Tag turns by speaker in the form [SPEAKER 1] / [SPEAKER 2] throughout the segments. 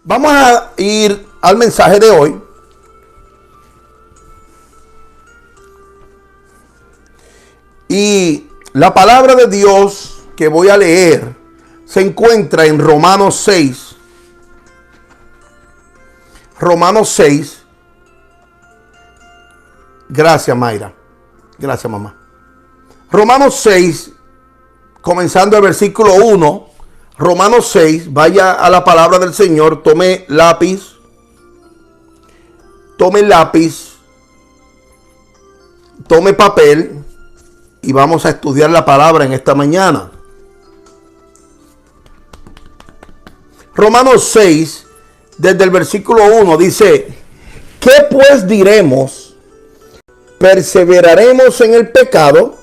[SPEAKER 1] Vamos a ir al mensaje de hoy. Y la palabra de Dios que voy a leer se encuentra en Romanos 6. Romanos 6. Gracias, Mayra. Gracias, mamá. Romanos 6, comenzando el versículo 1. Romanos 6, vaya a la palabra del Señor, tome lápiz, tome papel y vamos a estudiar la palabra en esta mañana. Romanos 6, desde el versículo 1 dice: ¿qué pues diremos? ¿Perseveraremos en el pecado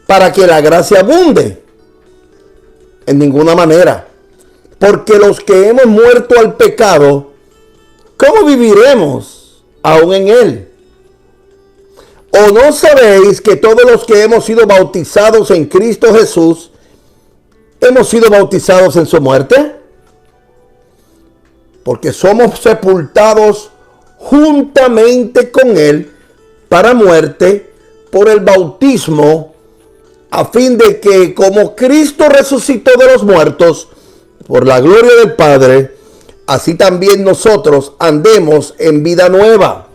[SPEAKER 1] para que la gracia abunde? En ninguna manera. Porque los que hemos muerto al pecado, ¿cómo viviremos aún en él? ¿O no sabéis que todos los que hemos sido bautizados en Cristo Jesús, hemos sido bautizados en su muerte? Porque somos sepultados juntamente con él para muerte por el bautismo, a fin de que como Cristo resucitó de los muertos por la gloria del Padre, así también nosotros andemos en vida nueva.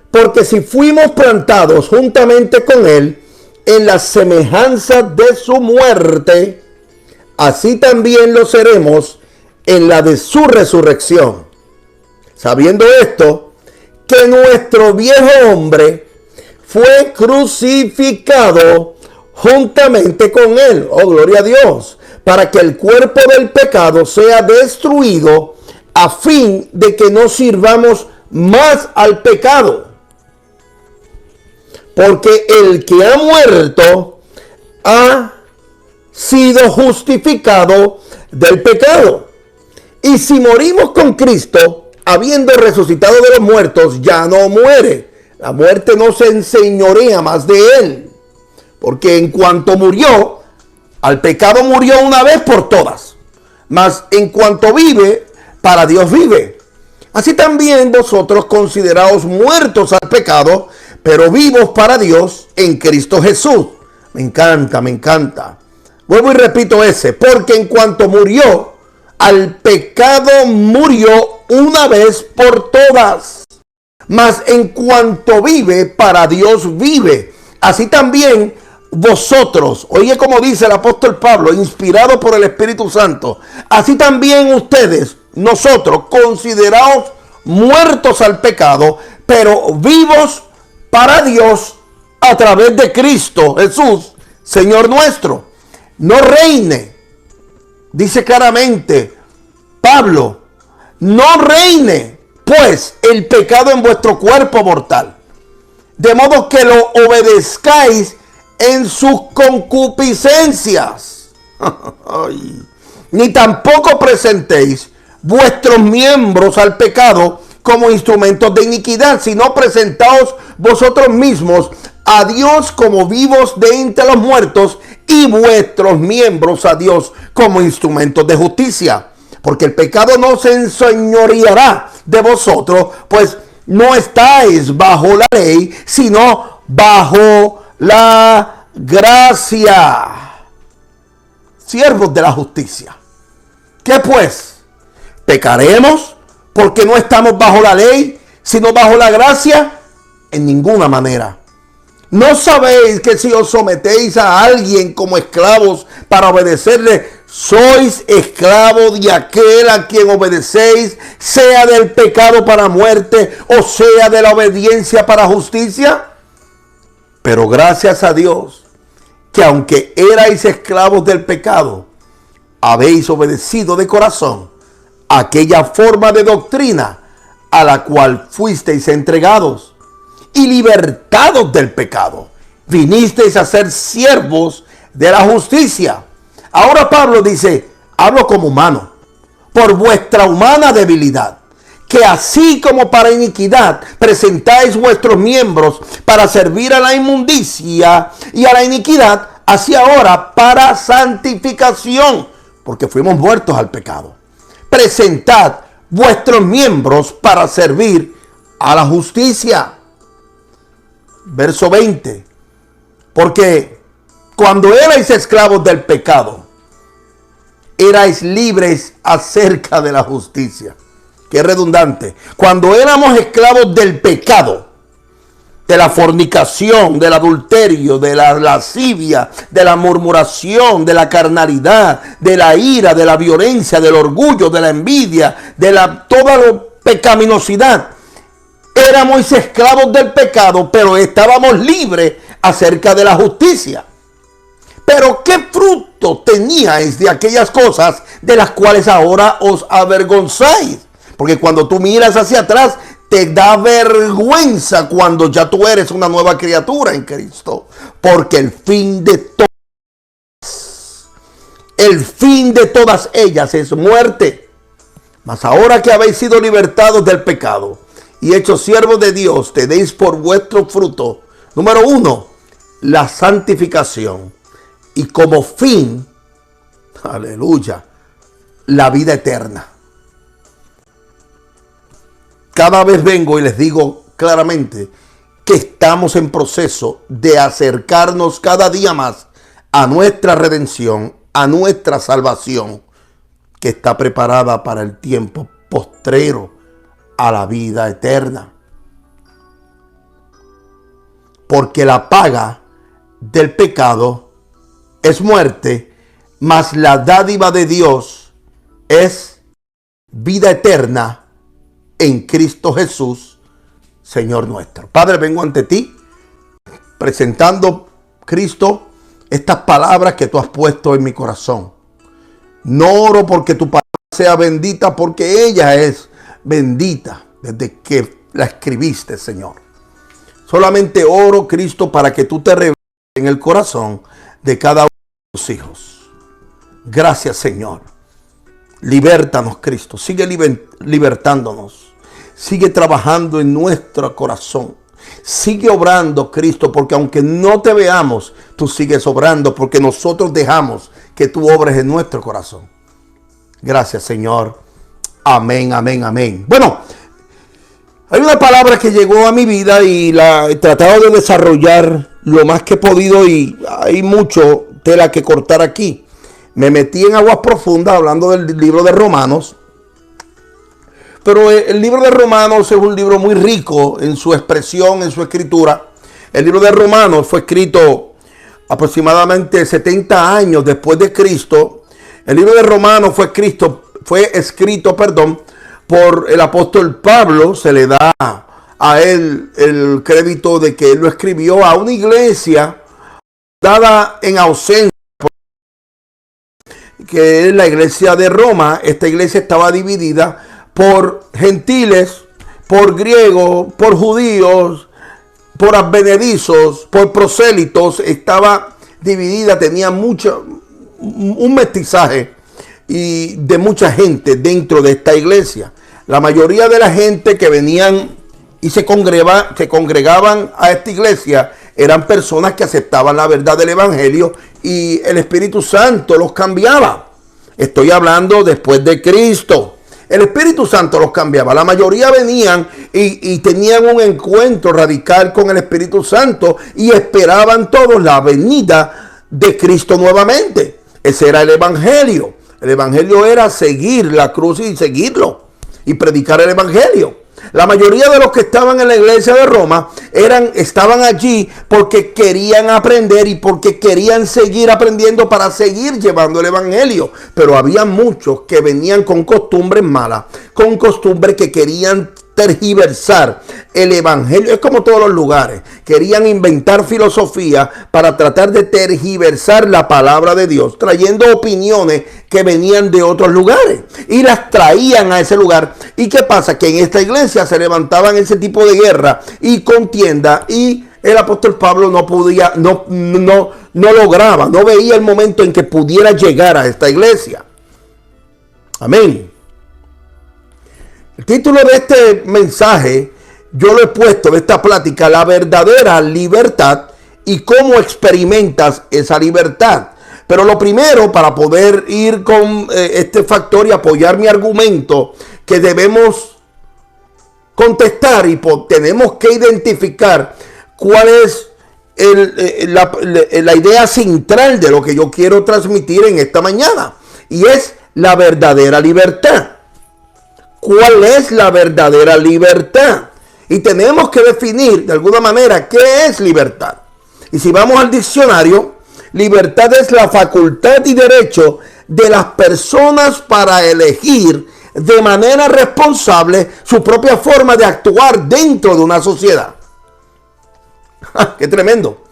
[SPEAKER 1] Porque si fuimos plantados juntamente con él en la semejanza de su muerte, así también lo seremos en la de su resurrección. Sabiendo esto, que nuestro viejo hombre fue crucificado juntamente con él, oh gloria a Dios, para que el cuerpo del pecado sea destruido, a fin de que no sirvamos más al pecado. Porque el que ha muerto ha sido justificado del pecado. Y si morimos con Cristo, habiendo resucitado de los muertos, ya no muere. La muerte no se enseñorea más de él. Porque en cuanto murió, al pecado murió una vez por todas. Mas en cuanto vive, para Dios vive. Así también vosotros consideraos muertos al pecado, pero vivos para Dios en Cristo Jesús. Me encanta, me encanta. Vuelvo y repito ese. Porque en cuanto murió, al pecado murió una vez por todas. Mas en cuanto vive, para Dios vive. Así también vosotros, oye como dice el apóstol Pablo, inspirado por el Espíritu Santo, así también ustedes, nosotros, consideraos muertos al pecado, pero vivos para Dios a través de Cristo Jesús, Señor nuestro. No reine, dice claramente Pablo, no reine pues el pecado en vuestro cuerpo mortal, de modo que lo obedezcáis en sus concupiscencias. Ni tampoco presentéis vuestros miembros al pecado como instrumentos de iniquidad, sino presentaos vosotros mismos a Dios como vivos de entre los muertos, y vuestros miembros a Dios como instrumentos de justicia. Porque el pecado no se enseñoreará de vosotros, pues no estáis bajo la ley, sino bajo la gracia. Siervos de la justicia. ¿Qué pues? ¿Pecaremos porque no estamos bajo la ley, sino bajo la gracia? En ninguna manera. ¿No sabéis que si os sometéis a alguien como esclavos para obedecerle, sois esclavos de aquel a quien obedecéis, sea del pecado para muerte o sea de la obediencia para justicia? Pero gracias a Dios, que aunque erais esclavos del pecado, habéis obedecido de corazón aquella forma de doctrina a la cual fuisteis entregados, y libertados del pecado, vinisteis a ser siervos de la justicia. Ahora Pablo dice, hablo como humano, por vuestra humana debilidad, que así como para iniquidad presentáis vuestros miembros para servir a la inmundicia y a la iniquidad, así ahora para santificación, porque fuimos muertos al pecado. Presentad vuestros miembros para servir a la justicia. Verso 20. Porque cuando erais esclavos del pecado, erais libres acerca de la justicia. Qué redundante. Cuando éramos esclavos del pecado, de la fornicación, del adulterio, de la lascivia, de la murmuración, de la carnalidad, de la ira, de la violencia, del orgullo, de la envidia, de toda la pecaminosidad. Éramos esclavos del pecado, pero estábamos libres acerca de la justicia. Pero ¿qué fruto teníais de aquellas cosas de las cuales ahora os avergonzáis? Porque cuando tú miras hacia atrás, te da vergüenza cuando ya tú eres una nueva criatura en Cristo. Porque el fin de todas ellas es muerte. Mas ahora que habéis sido libertados del pecado y hechos siervos de Dios, tenéis por vuestro fruto, número 1, la santificación. Y como fin, aleluya, la vida eterna. Cada vez vengo y les digo claramente que estamos en proceso de acercarnos cada día más a nuestra redención, a nuestra salvación, que está preparada para el tiempo postrero, a la vida eterna. Porque la paga del pecado es muerte, mas la dádiva de Dios es vida eterna en Cristo Jesús, Señor nuestro. Padre, vengo ante ti presentando, Cristo, estas palabras que tú has puesto en mi corazón. No oro porque tu palabra sea bendita, porque ella es bendita desde que la escribiste, Señor. Solamente oro, Cristo, para que tú te reveles en el corazón de cada uno de tus hijos. Gracias, Señor. Libértanos, Cristo. Sigue libertándonos. Sigue trabajando en nuestro corazón. Sigue obrando, Cristo, porque aunque no te veamos, tú sigues obrando, porque nosotros dejamos que tú obres en nuestro corazón. Gracias, Señor. Amén, amén, amén. Bueno, hay una palabra que llegó a mi vida y la he tratado de desarrollar lo más que he podido y hay mucho tela que cortar aquí. Me metí en aguas profundas hablando del libro de Romanos. Pero el libro de Romanos es un libro muy rico en su expresión, en su escritura. El libro de Romanos fue escrito aproximadamente 70 años después de Cristo. El libro de Romanos fue escrito por el apóstol Pablo. Se le da a él el crédito de que él lo escribió a una iglesia dada en ausencia, que es la iglesia de Roma. Esta iglesia estaba dividida por gentiles, por griegos, por judíos, por advenedizos, por prosélitos. Estaba dividida, tenía un mestizaje y de mucha gente dentro de esta iglesia. La mayoría de la gente que venían y se congregaban a esta iglesia eran personas que aceptaban la verdad del evangelio y el Espíritu Santo los cambiaba. Estoy hablando después de Cristo. El Espíritu Santo los cambiaba. La mayoría venían y tenían un encuentro radical con el Espíritu Santo y esperaban todos la venida de Cristo nuevamente. Ese era el evangelio. El evangelio era seguir la cruz y seguirlo y predicar el evangelio. La mayoría de los que estaban en la iglesia de Roma estaban allí porque querían aprender y porque querían seguir aprendiendo para seguir llevando el evangelio. Pero había muchos que venían con costumbres malas, con costumbres que querían tergiversar el evangelio. Es como todos los lugares. Querían inventar filosofía para tratar de tergiversar la palabra de Dios, trayendo opiniones que venían de otros lugares y las traían a ese lugar. ¿Y qué pasa? Que en esta iglesia se levantaban ese tipo de guerra y contienda, y el apóstol Pablo no lograba, no veía el momento en que pudiera llegar a esta iglesia. Amén. El título de este mensaje yo lo he puesto, de esta plática: la verdadera libertad y cómo experimentas esa libertad. Pero lo primero, para poder ir con este factor y apoyar mi argumento, que debemos contestar y tenemos que identificar cuál es la idea central de lo que yo quiero transmitir en esta mañana. Y es la verdadera libertad. ¿Cuál es la verdadera libertad? Y tenemos que definir de alguna manera qué es libertad. Y si vamos al diccionario, libertad es la facultad y derecho de las personas para elegir de manera responsable su propia forma de actuar dentro de una sociedad. ¡Qué tremendo!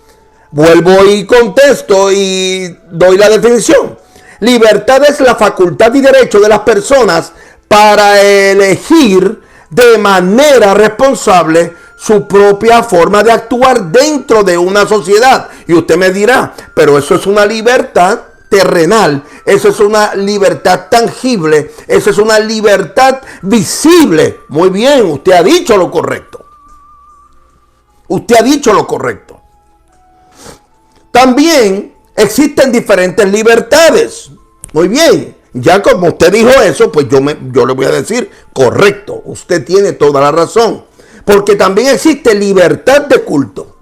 [SPEAKER 1] Vuelvo y contesto y doy la definición. Libertad es la facultad y derecho de las personas para elegir de manera responsable su propia forma de actuar dentro de una sociedad. Y usted me dirá, pero eso es una libertad terrenal, eso es una libertad tangible, eso es una libertad visible. Muy bien, usted ha dicho lo correcto. Usted ha dicho lo correcto. También existen diferentes libertades. Muy bien, ya como usted dijo eso, pues yo le voy a decir, correcto, usted tiene toda la razón. Porque también existe libertad de culto.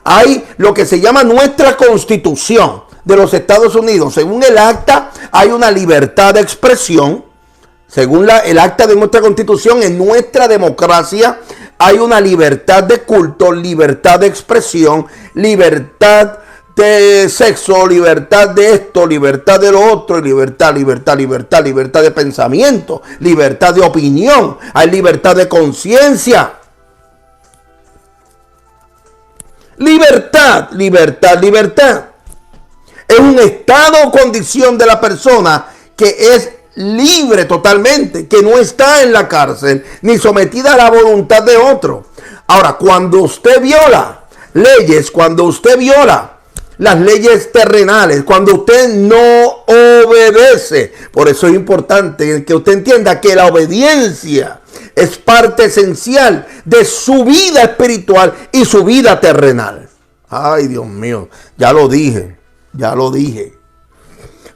[SPEAKER 1] Hay lo que se llama nuestra Constitución de los Estados Unidos. Según el acta, hay una libertad de expresión. Según el acta de nuestra Constitución, en nuestra democracia hay una libertad de culto, libertad de expresión, libertad de sexo, libertad de esto, libertad de lo otro, libertad de pensamiento, libertad de opinión, hay libertad de conciencia. Libertad. Es un estado o condición de la persona que es libre totalmente, que no está en la cárcel ni sometida a la voluntad de otro. Ahora, cuando usted viola leyes, cuando usted viola las leyes terrenales, cuando usted no obedece, por eso es importante que usted entienda que la obediencia es parte esencial de su vida espiritual y su vida terrenal. Ay, Dios mío, ya lo dije.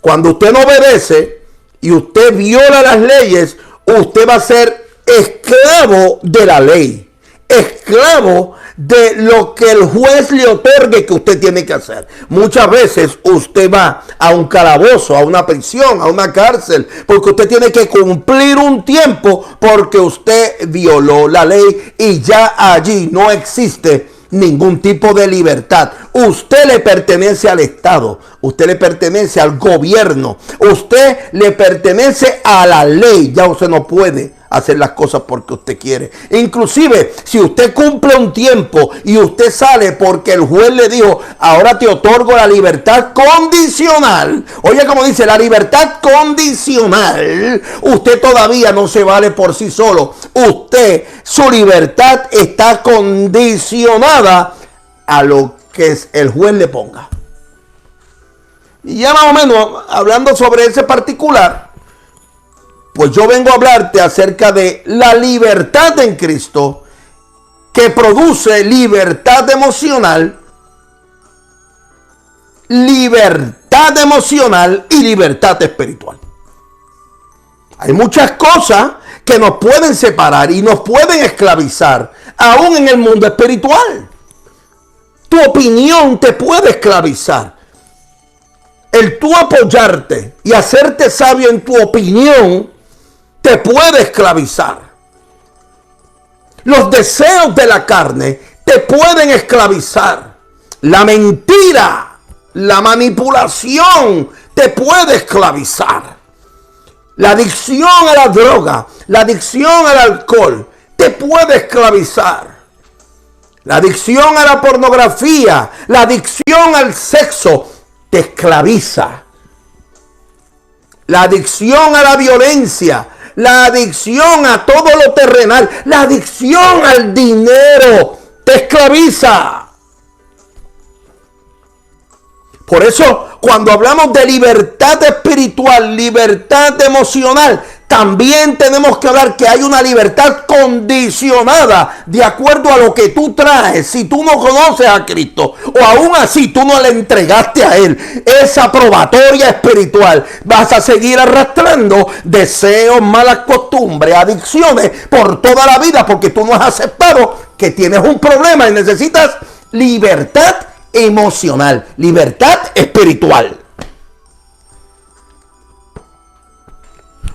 [SPEAKER 1] Cuando usted no obedece y usted viola las leyes, usted va a ser esclavo de la ley, esclavo de lo que el juez le otorgue que usted tiene que hacer. Muchas veces usted va a un calabozo, a una prisión, a una cárcel, porque usted tiene que cumplir un tiempo porque usted violó la ley y ya allí no existe ningún tipo de libertad. Usted le pertenece al Estado, usted le pertenece al gobierno, usted le pertenece a la ley. Ya usted no puede hacer las cosas porque usted quiere. Inclusive si usted cumple un tiempo y usted sale porque el juez le dijo, ahora te otorgo la libertad condicional. Oye, como dice, la libertad condicional. Usted todavía no se vale por sí solo. Su libertad está condicionada a lo que el juez le ponga. Y ya más o menos hablando sobre ese particular, pues yo vengo a hablarte acerca de la libertad en Cristo, que produce libertad emocional y libertad espiritual. Hay muchas cosas que nos pueden separar y nos pueden esclavizar, aún en el mundo espiritual. Tu opinión te puede esclavizar. El tú apoyarte y hacerte sabio en tu opinión te puede esclavizar. Los deseos de la carne te pueden esclavizar. La mentira, la manipulación te puede esclavizar. La adicción a la droga, la adicción al alcohol te puede esclavizar. La adicción a la pornografía, la adicción al sexo te esclaviza. La adicción a la violencia, la adicción a todo lo terrenal, la adicción al dinero te esclaviza. Por eso, cuando hablamos de libertad espiritual, libertad emocional, también tenemos que hablar que hay una libertad condicionada de acuerdo a lo que tú traes. Si tú no conoces a Cristo o aún así tú no le entregaste a Él esa probatoria espiritual, vas a seguir arrastrando deseos, malas costumbres, adicciones por toda la vida porque tú no has aceptado que tienes un problema y necesitas libertad emocional, libertad espiritual.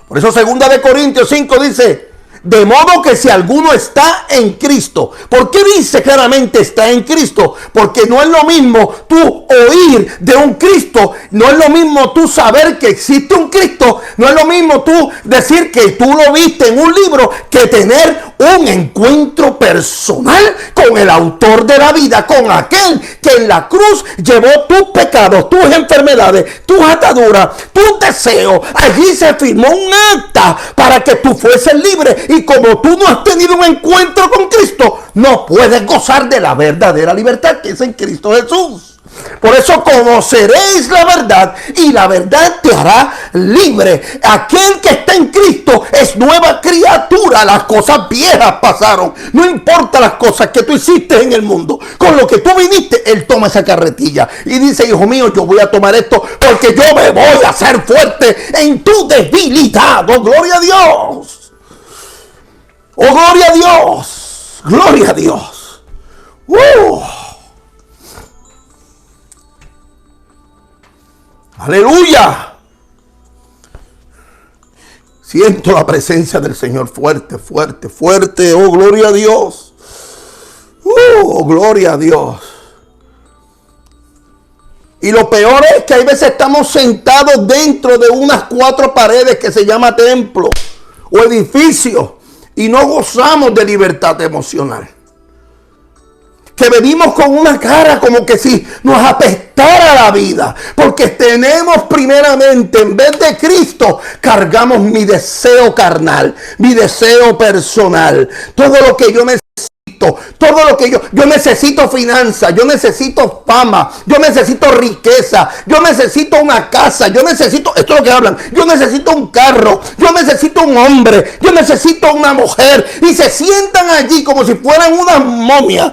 [SPEAKER 1] Por eso 2 de Corintios 5 dice, de modo que si alguno está en Cristo. ¿Por qué dice claramente está en Cristo? Porque no es lo mismo tú oír de un Cristo, no es lo mismo tú saber que existe un Cristo, no es lo mismo tú decir que tú lo viste en un libro, que tener un encuentro personal con el autor de la vida, con aquel que en la cruz llevó tus pecados, tus enfermedades, tus ataduras, tus deseos. Allí se firmó un acta para que tú fueses libre. Y como tú no has tenido un encuentro con Cristo, no puedes gozar de la verdadera libertad que es en Cristo Jesús. Por eso conoceréis la verdad y la verdad te hará libre. Aquel que está en Cristo es nueva criatura. Las cosas viejas pasaron. No importa las cosas que tú hiciste en el mundo. Con lo que tú viniste, Él toma esa carretilla y dice, hijo mío, yo voy a tomar esto porque yo me voy a hacer fuerte en tu debilidad. ¡Oh, gloria a Dios! ¡Oh, gloria a Dios! ¡Gloria a Dios! ¡Aleluya! Siento la presencia del Señor fuerte, fuerte, fuerte. ¡Oh, gloria a Dios! ¡Oh, gloria a Dios! Y lo peor es que hay veces estamos sentados dentro de unas 4 paredes que se llama templo o edificio. Y no gozamos de libertad emocional. Que venimos con una cara como que si nos apestara la vida. Porque tenemos primeramente, en vez de Cristo, cargamos mi deseo carnal, mi deseo personal. Todo lo que yo necesito. Todo lo que yo necesito finanzas, yo necesito fama, yo necesito riqueza, yo necesito una casa, yo necesito, esto es lo que hablan, yo necesito un carro, yo necesito un hombre, yo necesito una mujer, y se sientan allí como si fueran unas momias,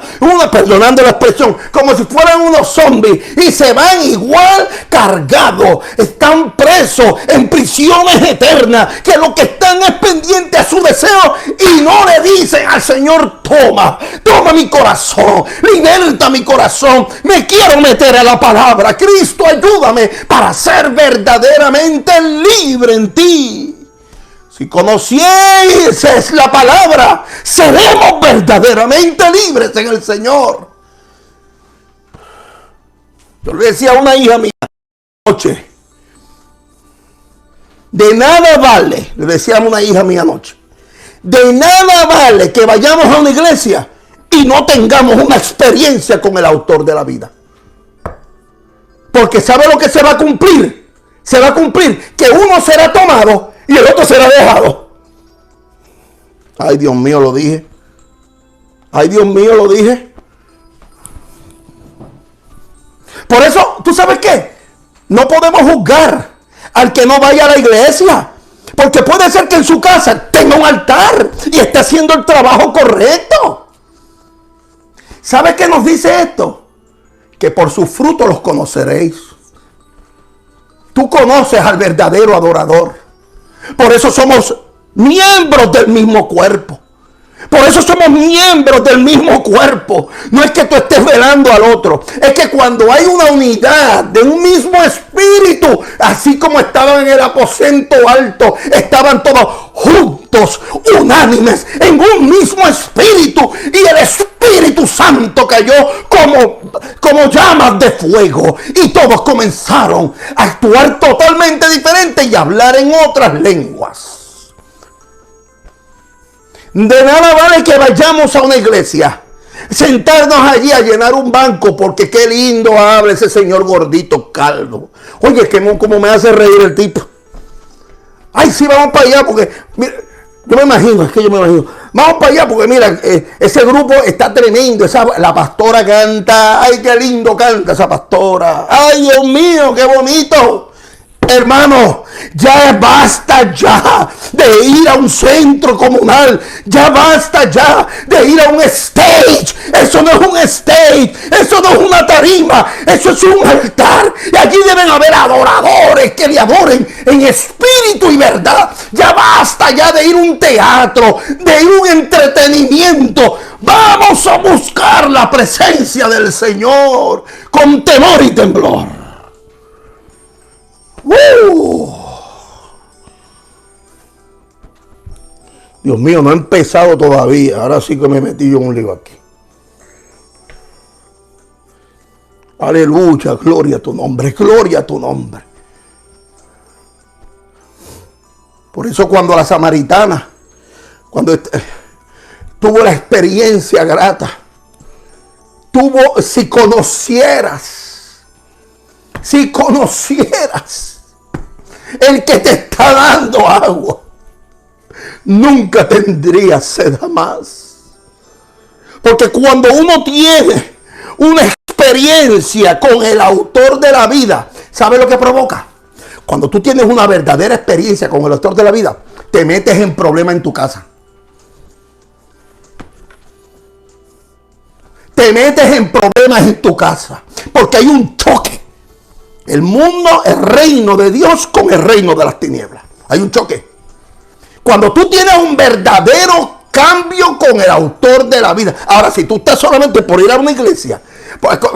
[SPEAKER 1] perdonando la expresión, como si fueran unos zombies, y se van igual cargados, están presos en prisiones eternas, que lo que están es pendiente a su deseo, y no le dicen al Señor, toma mi corazón, liberta mi corazón, me quiero meter a la palabra, Cristo ayúdame para ser verdaderamente libre en ti. Si conocieses la palabra, seremos verdaderamente libres en el Señor. Yo le decía a una hija mía anoche, de nada vale, le decía a una hija mía anoche, de nada vale que vayamos a una iglesia y no tengamos una experiencia con el autor de la vida. Porque ¿sabe lo que se va a cumplir? Se va a cumplir que uno será tomado y el otro será dejado. Ay, Dios mío, lo dije. Ay, Dios mío, lo dije. Por eso, ¿tú sabes qué? No podemos juzgar al que no vaya a la iglesia. Porque puede ser que en su casa tenga un altar y esté haciendo el trabajo correcto. ¿Sabe qué nos dice esto? Que por sus frutos los conoceréis. Tú conoces al verdadero adorador. Por eso somos miembros del mismo cuerpo. Por eso somos miembros del mismo cuerpo. No es que tú estés velando al otro. Es que cuando hay una unidad de un mismo espíritu, así como estaban en el aposento alto, estaban todos juntos, unánimes, en un mismo espíritu. Y el Espíritu Santo cayó como llamas de fuego. Y todos comenzaron a actuar totalmente diferente y a hablar en otras lenguas. De nada vale que vayamos a una iglesia, sentarnos allí a llenar un banco, porque qué lindo habla ese señor gordito, calvo. Oye, como me hace reír el tipo. Ay, sí, vamos para allá, porque mira, yo me imagino, vamos para allá, porque mira, ese grupo está tremendo, la pastora canta, ay, qué lindo canta esa pastora. Ay, Dios mío, qué bonito. Hermano, Ya basta ya de ir a un centro comunal. Ya basta ya de ir a un stage. Eso no es un stage. Eso no es una tarima. Eso es un altar. Y allí deben haber adoradores que le adoren en espíritu y verdad. Ya basta ya de ir a un teatro, de ir a un entretenimiento. Vamos a buscar la presencia del Señor con temor y temblor. Dios mío, no he empezado todavía. Ahora sí que me metí yo en un lío aquí. Aleluya, gloria a tu nombre, gloria a tu nombre. Por eso cuando la samaritana, cuando tuvo la experiencia grata, si conocieras el que te está dando agua, nunca tendrías sed jamás. Porque cuando uno tiene una experiencia con el autor de la vida, ¿sabe lo que provoca? Cuando tú tienes una verdadera experiencia con el autor de la vida, te metes en problemas en tu casa. Te metes en problemas en tu casa. Porque hay un choque. El mundo, el reino de Dios con el reino de las tinieblas. Hay un choque. Cuando tú tienes un verdadero cambio con el autor de la vida. Ahora, si tú estás solamente por ir a una iglesia,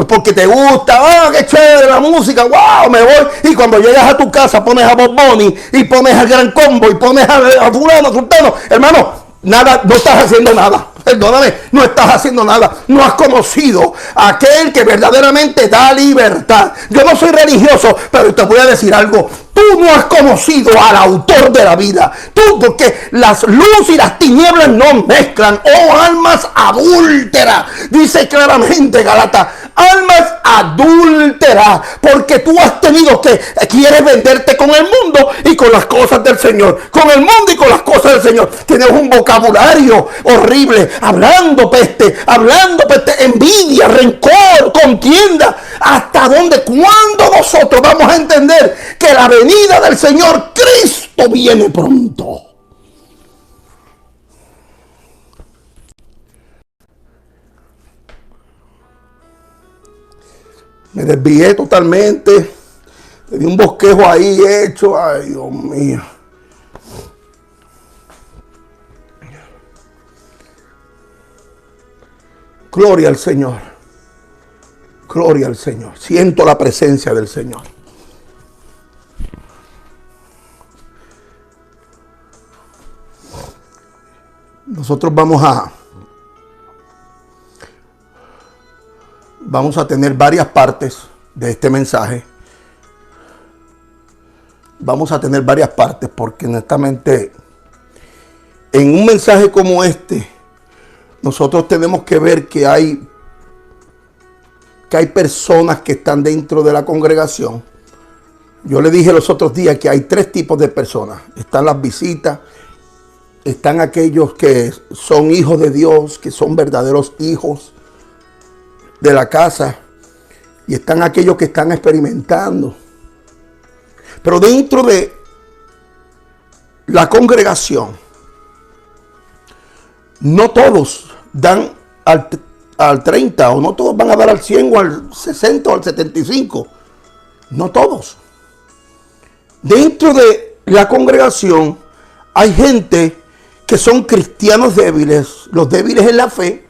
[SPEAKER 1] porque te gusta, qué chévere la música, wow, me voy, y cuando llegas a tu casa pones a Bob Bunny y pones al Gran Combo y pones a fulano, sultano, hermano, nada, no estás haciendo nada. Perdóname, no estás haciendo nada. No has conocido a aquel que verdaderamente da libertad. Yo no soy religioso, pero te voy a decir algo. Tú no has conocido al autor de la vida. Tú, porque las luces y las tinieblas no mezclan. Oh, almas adúlteras. Dice claramente Gálatas. Almas adúlteras. Porque tú has tenido que, quieres venderte con el mundo y con las cosas del Señor. Con el mundo y con las cosas del Señor. Tienes un vocabulario horrible. Hablando peste, envidia, rencor, contienda. ¿Hasta dónde? ¿Cuándo nosotros vamos a entender que la venida del Señor Cristo viene pronto? Me desvié totalmente. Le di un bosquejo ahí hecho. Ay, Dios mío. Gloria al Señor. Gloria al Señor. Siento la presencia del Señor. Nosotros vamos a tener varias partes de este mensaje. Vamos a tener varias partes porque honestamente en un mensaje como este nosotros tenemos que ver que hay personas que están dentro de la congregación. Yo le dije los otros días que hay tres tipos de personas. Están las visitas, están aquellos que son hijos de Dios, que son verdaderos hijos de la casa, y están aquellos que están experimentando. Pero dentro de la congregación, no todos dan al 30, o no todos van a dar al 100 o al 60 o al 75. No todos. Dentro de la congregación hay gente que son cristianos débiles, los débiles en la fe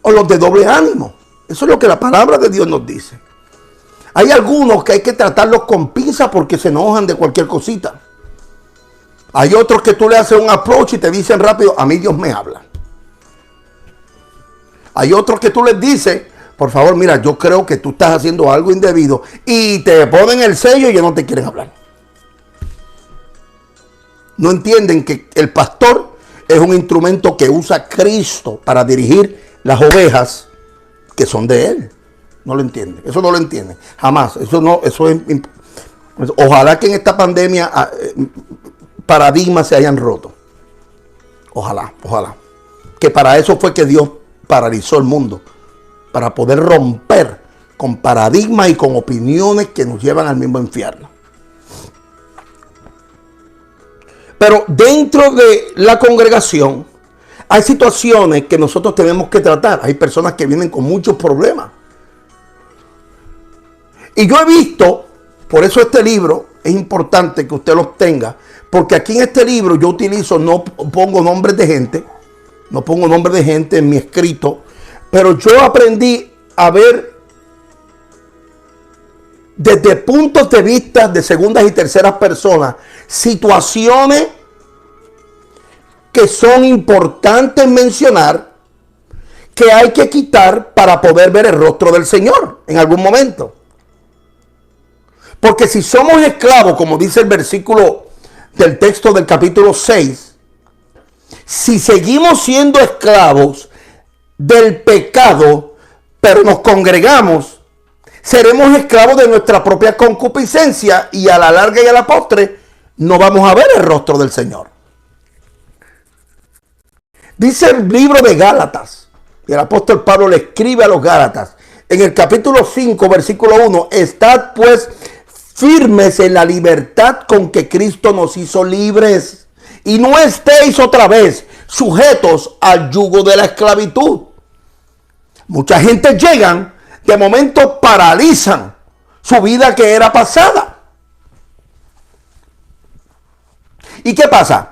[SPEAKER 1] o los de doble ánimo. Eso es lo que la palabra de Dios nos dice. Hay algunos que hay que tratarlos con pinza porque se enojan de cualquier cosita. Hay otros que tú le haces un approach y te dicen rápido, a mí Dios me habla. Hay otros que tú les dices, por favor, mira, yo creo que tú estás haciendo algo indebido, y te ponen el sello y ya no te quieren hablar. No entienden que el pastor es un instrumento que usa Cristo para dirigir las ovejas que son de Él. No lo entienden. Eso no lo entienden. Jamás. Ojalá que en esta pandemia paradigmas se hayan roto. Ojalá. Que para eso fue que Dios paralizó el mundo. Para poder romper con paradigmas y con opiniones que nos llevan al mismo infierno. Pero dentro de la congregación hay situaciones que nosotros tenemos que tratar. Hay personas que vienen con muchos problemas. Y yo he visto, por eso este libro es importante que usted lo obtenga, porque aquí en este libro yo utilizo, no pongo nombres de gente, no pongo nombres de gente en mi escrito, pero yo aprendí a ver desde puntos de vista de segundas y terceras personas situaciones que son importantes mencionar, que hay que quitar para poder ver el rostro del Señor en algún momento. Porque si somos esclavos, como dice el versículo del texto del capítulo 6, si seguimos siendo esclavos del pecado, pero nos congregamos, seremos esclavos de nuestra propia concupiscencia y a la larga y a la postre no vamos a ver el rostro del Señor. Dice el libro de Gálatas, y el apóstol Pablo le escribe a los Gálatas, en el capítulo 5, versículo 1, estad pues firmes en la libertad con que Cristo nos hizo libres, y no estéis otra vez sujetos al yugo de la esclavitud. Mucha gente llegan, de momento paralizan su vida que era pasada. ¿Y qué pasa?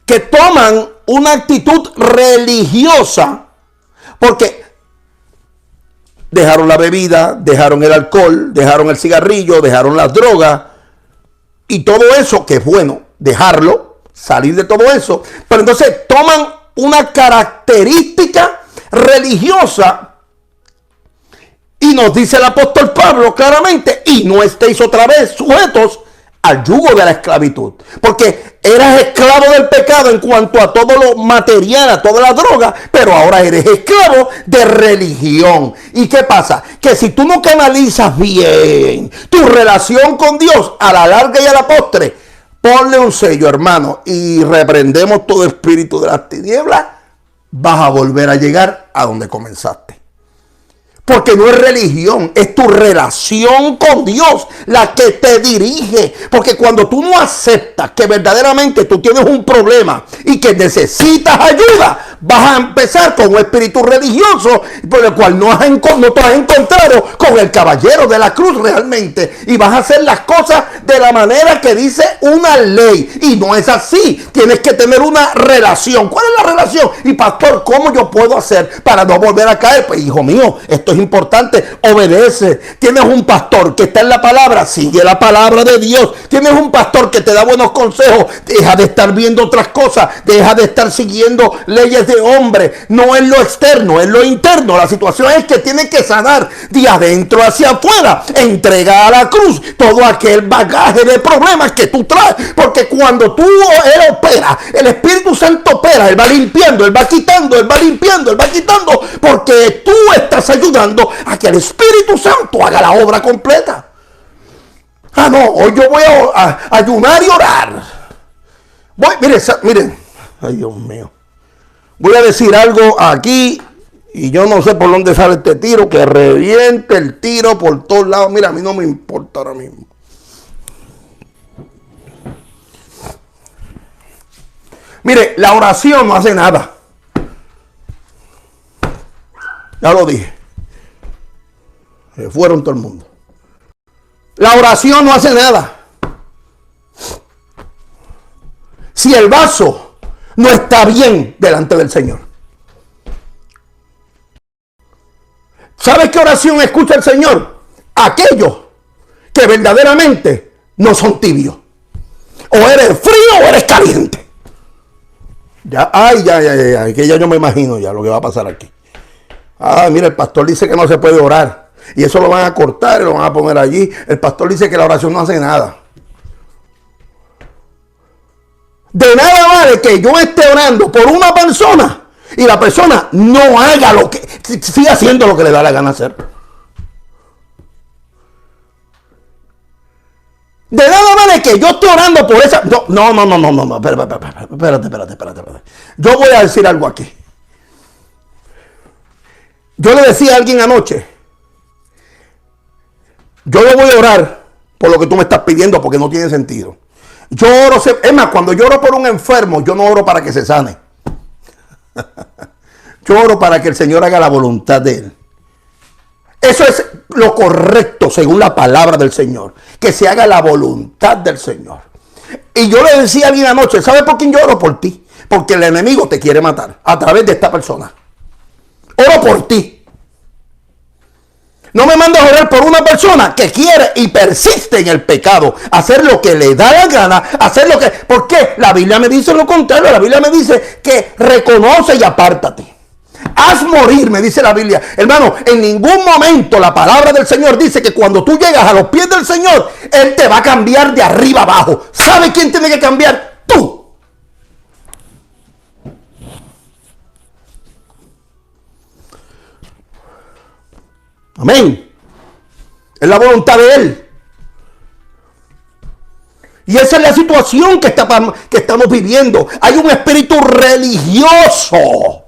[SPEAKER 1] Que toman una actitud religiosa porque dejaron la bebida, dejaron el alcohol, dejaron el cigarrillo, dejaron las drogas y todo eso, que es bueno dejarlo, salir de todo eso, pero entonces toman una característica religiosa y nos dice el apóstol Pablo claramente, y no estéis otra vez sujetos al yugo de la esclavitud, porque eras esclavo del pecado en cuanto a todo lo material, a toda la droga, pero ahora eres esclavo de religión. ¿Y qué pasa? Que si tú no canalizas bien tu relación con Dios a la larga y a la postre, ponle un sello, hermano, y reprendemos todo espíritu de las tinieblas, vas a volver a llegar a donde comenzaste. Porque no es religión, es tu relación con Dios la que te dirige. Porque cuando tú no aceptas que verdaderamente tú tienes un problema y que necesitas ayuda, vas a empezar con un espíritu religioso por el cual no te has encontrado con el caballero de la cruz realmente. Y vas a hacer las cosas de la manera que dice una ley. Y no es así. Tienes que tener una relación. ¿Cuál es la relación? Y pastor, ¿cómo yo puedo hacer para no volver a caer? Pues hijo mío, esto es importante, obedece. Tienes un pastor que está en la palabra, sigue la palabra de Dios. Tienes un pastor que te da buenos consejos, deja de estar viendo otras cosas, deja de estar siguiendo leyes de hombre. No es lo externo, es lo interno. La situación es que tienes que sanar de adentro hacia afuera, entrega a la cruz todo aquel bagaje de problemas que tú traes, porque cuando él opera, el Espíritu Santo opera, él va limpiando, él va quitando, él va limpiando, él va quitando, porque tú estás ayudando a que el Espíritu Santo haga la obra completa. Ah, no, hoy yo voy a ayunar y orar. Miren, ay Dios mío. Voy a decir algo aquí y yo no sé por dónde sale este tiro, que reviente el tiro por todos lados. Mira, a mí no me importa ahora mismo. Mire, la oración no hace nada. Ya lo dije. Se fueron todo el mundo. La oración no hace nada. Si el vaso no está bien delante del Señor. ¿Sabes qué oración escucha el Señor? Aquellos que verdaderamente no son tibios. O eres frío o eres caliente. Ya, que ya yo me imagino ya lo que va a pasar aquí. Mira, el pastor dice que no se puede orar. Y eso lo van a cortar y lo van a poner allí. El pastor dice que la oración no hace nada. De nada vale que yo esté orando por una persona y la persona no haga lo que, siga haciendo lo que le da la gana hacer. De nada vale que yo esté orando por esa. No. Espérate. Yo voy a decir algo aquí. Yo le decía a alguien anoche, yo le voy a orar por lo que tú me estás pidiendo porque no tiene sentido. Yo oro, es más, cuando yo oro por un enfermo, yo no oro para que se sane. Yo oro para que el Señor haga la voluntad de Él. Eso es lo correcto según la palabra del Señor. Que se haga la voluntad del Señor. Y yo le decía a alguien anoche, ¿sabes por quién yo oro? Por ti. Porque el enemigo te quiere matar a través de esta persona. Oro por ti. No me mandes a orar por una persona que quiere y persiste en el pecado. Hacer lo que le da la gana. Hacer lo que... ¿Por qué? La Biblia me dice lo contrario. La Biblia me dice que reconoce y apártate. Haz morir, me dice la Biblia. Hermano, en ningún momento la palabra del Señor dice que cuando tú llegas a los pies del Señor, Él te va a cambiar de arriba abajo. ¿Sabe quién tiene que cambiar? Tú. Amén. Es la voluntad de Él. Y esa es la situación que estamos viviendo. Hay un espíritu religioso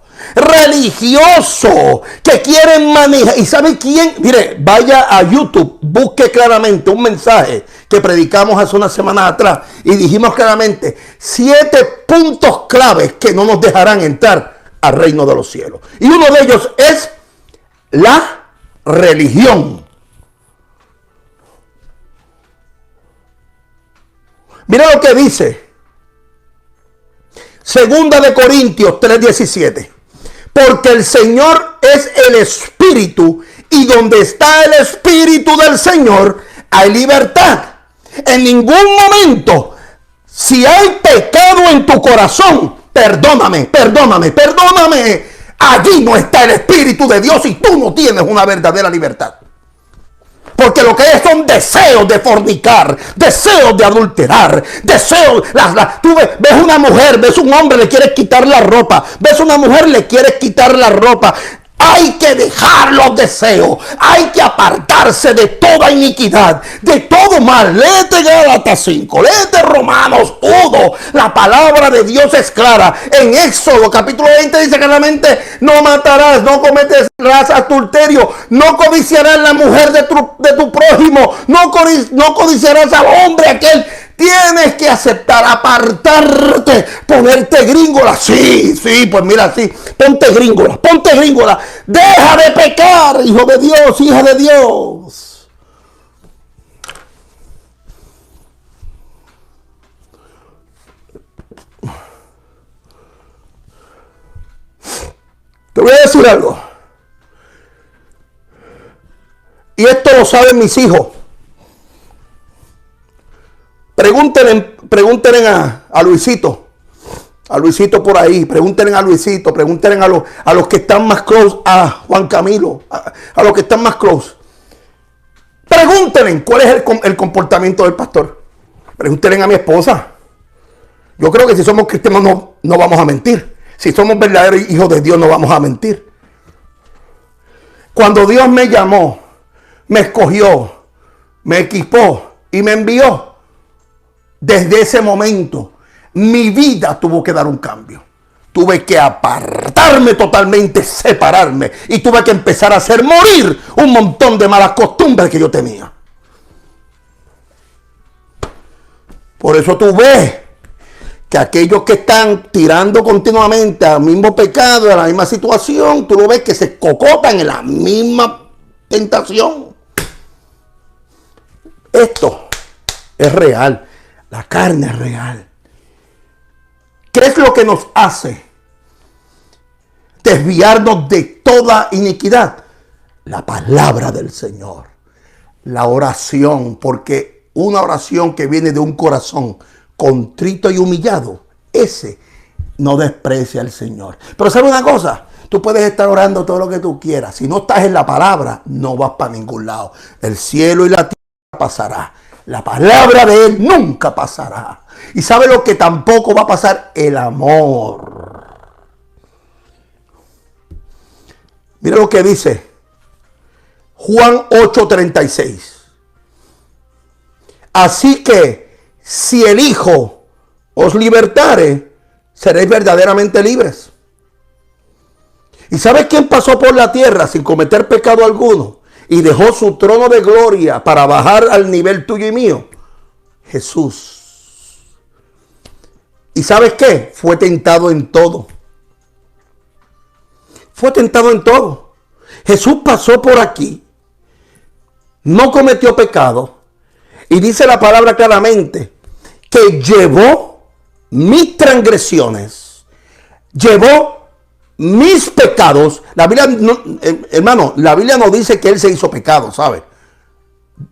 [SPEAKER 1] que quieren manejar. ¿Y sabe quién? Mire, vaya a YouTube, busque claramente un mensaje que predicamos hace unas semanas atrás y dijimos claramente 7 puntos claves que no nos dejarán entrar al reino de los cielos. Y uno de ellos es la religión. Mira lo que dice Segunda de Corintios 3:17. Porque el Señor es el Espíritu, y donde está el Espíritu del Señor hay libertad. En ningún momento, si hay pecado en tu corazón, perdóname. Allí no está el Espíritu de Dios y tú no tienes una verdadera libertad. Porque lo que es son deseos de fornicar, deseos de adulterar, deseos. Tú ves una mujer, ves un hombre, le quieres quitar la ropa. Ves una mujer, le quieres quitar la ropa. Hay que dejar los deseos. Hay que apartarse de toda iniquidad, de todo mal. Léete Gálatas 5, léete Romanos 1. La palabra de Dios es clara. En Éxodo capítulo 20 dice claramente: no matarás, no cometerás adulterio, no codiciarás la mujer de tu prójimo, no codiciarás al hombre aquel. Tienes que aceptar, apartarte, ponerte gringola. Sí, pues mira, sí, ponte gringola. Deja de pecar, hijo de Dios, hija de Dios. Te voy a decir algo. Y esto lo saben mis hijos. Pregúntenle a Luisito. A Luisito por ahí. Pregúntenle a Luisito. Pregúntenle a los que están más close. A Juan Camilo. A los que están más close. Pregúntenle cuál es el comportamiento del pastor. Pregúntenle a mi esposa. Yo creo que si somos cristianos no vamos a mentir. Si somos verdaderos hijos de Dios no vamos a mentir. Cuando Dios me llamó, me escogió, me equipó y me envió, desde ese momento, mi vida tuvo que dar un cambio. Tuve que apartarme totalmente, separarme. Y tuve que empezar a hacer morir un montón de malas costumbres que yo tenía. Por eso tú ves que aquellos que están tirando continuamente al mismo pecado, a la misma situación, tú lo ves que se cocotan en la misma tentación. Esto es real. La carne es real. ¿Qué es lo que nos hace desviarnos de toda iniquidad? La palabra del Señor. La oración, porque una oración que viene de un corazón contrito y humillado, ese no desprecia al Señor. Pero ¿sabe una cosa? Tú puedes estar orando todo lo que tú quieras. Si no estás en la palabra, no vas para ningún lado. El cielo y la tierra pasará. La palabra de Él nunca pasará. ¿Y sabe lo que tampoco va a pasar? El amor. Mira lo que dice Juan 8:36. Así que si el Hijo os libertare, seréis verdaderamente libres. ¿Y sabes quién pasó por la tierra sin cometer pecado alguno y dejó su trono de gloria para bajar al nivel tuyo y mío? Jesús. ¿Y sabes qué? Fue tentado en todo. Fue tentado en todo. Jesús pasó por aquí, no cometió pecado, y dice la palabra claramente que llevó mis transgresiones, llevó mis pecados. La Biblia, hermano, la Biblia no dice que él se hizo pecado, ¿sabe?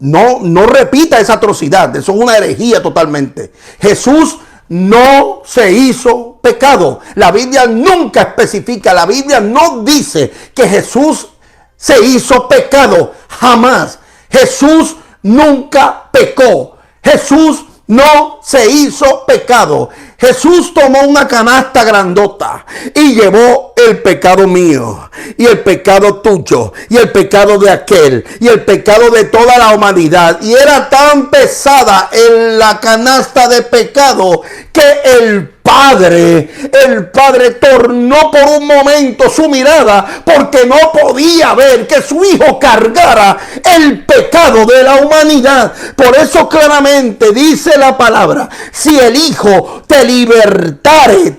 [SPEAKER 1] No repita esa atrocidad, eso es una herejía totalmente. Jesús no se hizo pecado. La Biblia nunca especifica, la Biblia no dice que Jesús se hizo pecado, jamás. Jesús nunca pecó. Jesús no se hizo pecado. Jesús tomó una canasta grandota y llevó el pecado mío y el pecado tuyo y el pecado de aquel y el pecado de toda la humanidad. Y era tan pesada en la canasta de pecado que el Padre tornó por un momento su mirada porque no podía ver que su Hijo cargara el pecado de la humanidad. Por eso claramente dice la palabra: si el Hijo te libertare,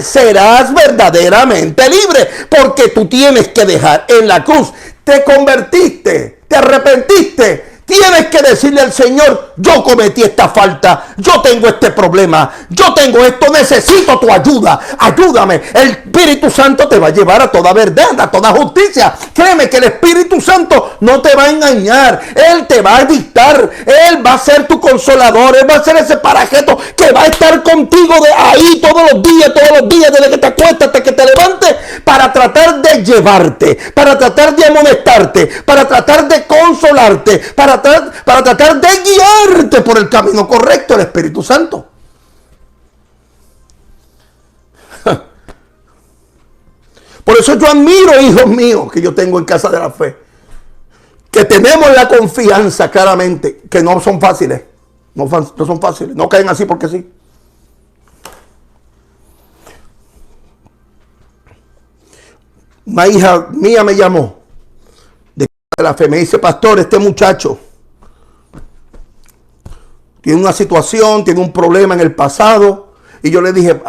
[SPEAKER 1] serás verdaderamente libre, porque tú tienes que dejar en la cruz. Te convertiste, te arrepentiste. Tienes que decirle al Señor: yo cometí esta falta, yo tengo este problema, yo tengo esto, necesito tu ayuda, ayúdame. El Espíritu Santo te va a llevar a toda verdad, a toda justicia. Créeme que el Espíritu Santo no te va a engañar, Él te va a dictar, Él va a ser tu consolador, Él va a ser ese parajeto que va a estar contigo de ahí todos los días, desde que te acuestas hasta que te levantes, para tratar de llevarte, para tratar de amonestarte, para tratar de consolarte, para tratar de guiarte por el camino correcto, el Espíritu Santo. Por eso yo admiro, hijos míos, que yo tengo en Casa de la Fe, que tenemos la confianza claramente, que no son fáciles, no son fáciles, no caen así porque sí. Una hija mía me llamó de la Fe, me dice: pastor, este muchacho tiene una situación, tiene un problema en el pasado. Y yo le dije: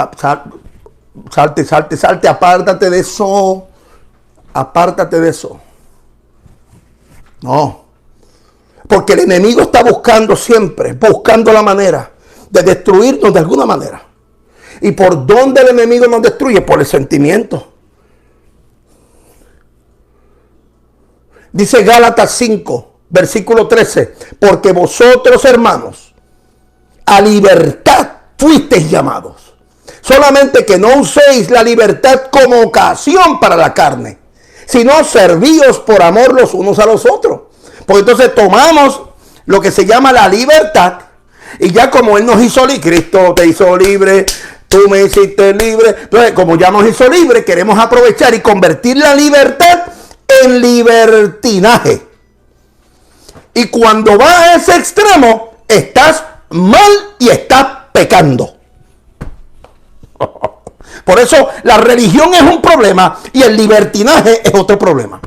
[SPEAKER 1] salte, apártate de eso, No, porque el enemigo está buscando la manera de destruirnos de alguna manera. ¿Y por dónde el enemigo nos destruye? Por el sentimiento. Dice Gálatas 5, versículo 13: porque vosotros, hermanos, a libertad fuisteis llamados, solamente que no uséis la libertad como ocasión para la carne, sino servíos por amor los unos a los otros. Porque entonces tomamos lo que se llama la libertad, y ya como Él nos hizo libre, Cristo te hizo libre, tú me hiciste libre, entonces como ya nos hizo libre, queremos aprovechar y convertir la libertad en libertinaje. Y cuando va a ese extremo, estás mal y estás pecando. Por eso la religión es un problema y el libertinaje es otro problema.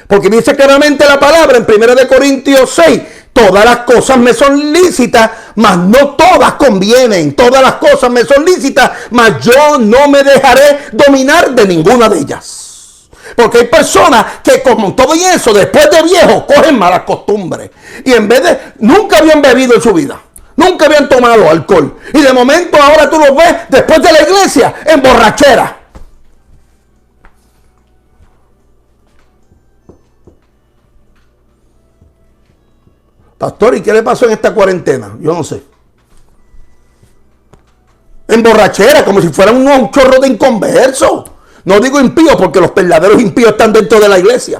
[SPEAKER 1] Porque dice claramente la palabra en 1 Corintios 6: todas las cosas me son lícitas, mas no todas convienen. Todas las cosas me son lícitas, mas yo no me dejaré dominar de ninguna de ellas. Porque hay personas que, como todo y eso, después de viejos, cogen malas costumbres. Y en vez de, nunca habían bebido en su vida, nunca habían tomado alcohol. Y de momento ahora tú los ves, después de la iglesia, en borrachera. Pastor, ¿y qué le pasó en esta cuarentena? Yo no sé. En borrachera, como si fueran un chorro de inconversos. No digo impíos, porque los verdaderos impíos están dentro de la iglesia.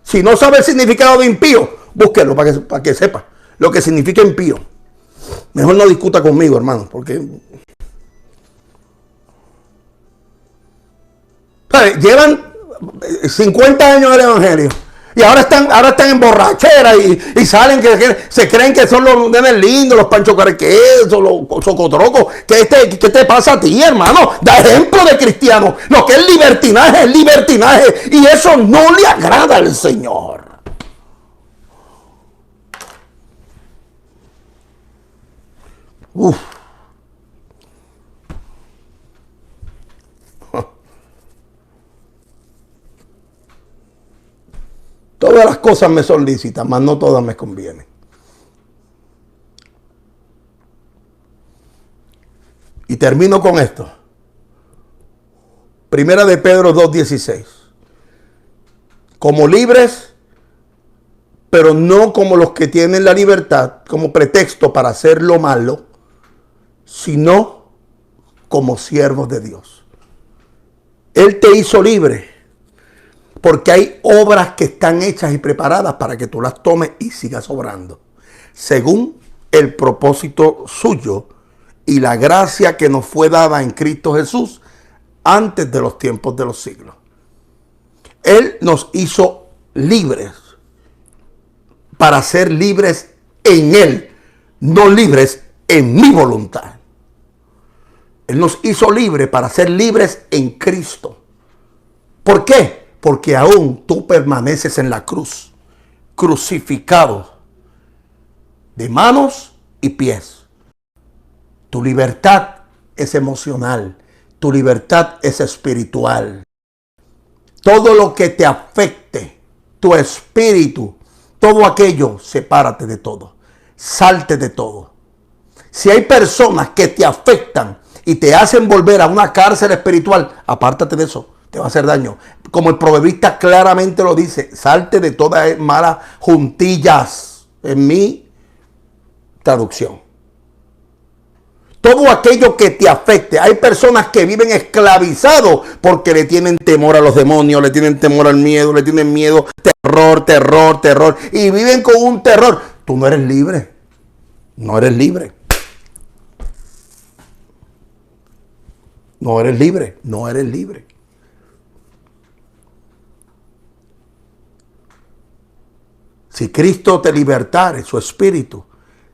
[SPEAKER 1] Si no sabe el significado de impío, búsquelo para que sepa lo que significa impío. Mejor no discuta conmigo, hermano, porque llevan 50 años del evangelio y ahora están en borrachera y salen que se creen que son los nenes lindos, los Pancho Carequesos, los socotrocos. ¿Qué te pasa a ti, hermano? Da ejemplo de cristiano. Lo que es libertinaje, y eso no le agrada al Señor. Uf. Todas las cosas me son lícitas, mas no todas me convienen. Y termino con esto. Primera de Pedro 2:16. Como libres, pero no como los que tienen la libertad como pretexto para hacer lo malo, sino como siervos de Dios. Él te hizo libre porque hay obras que están hechas y preparadas para que tú las tomes y sigas obrando, según el propósito suyo y la gracia que nos fue dada en Cristo Jesús antes de los tiempos de los siglos. Él nos hizo libres para ser libres en Él, no libres en mi voluntad. Él nos hizo libres para ser libres en Cristo. ¿Por qué? Porque aún tú permaneces en la cruz, crucificado de manos y pies. Tu libertad es emocional, tu libertad es espiritual. Todo lo que te afecte, tu espíritu, todo aquello, sepárate de todo, salte de todo. Si hay personas que te afectan y te hacen volver a una cárcel espiritual, apártate de eso, te va a hacer daño. Como el proverbista claramente lo dice, salte de todas malas juntillas, en mi traducción. Todo aquello que te afecte. Hay personas que viven esclavizados porque le tienen temor a los demonios, le tienen temor al miedo, le tienen miedo, terror. Y viven con un terror. Tú no eres libre. No eres libre. No eres libre. No eres libre. Si Cristo te libertare, su espíritu,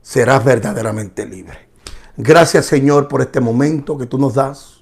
[SPEAKER 1] serás verdaderamente libre. Gracias, Señor, por este momento que tú nos das.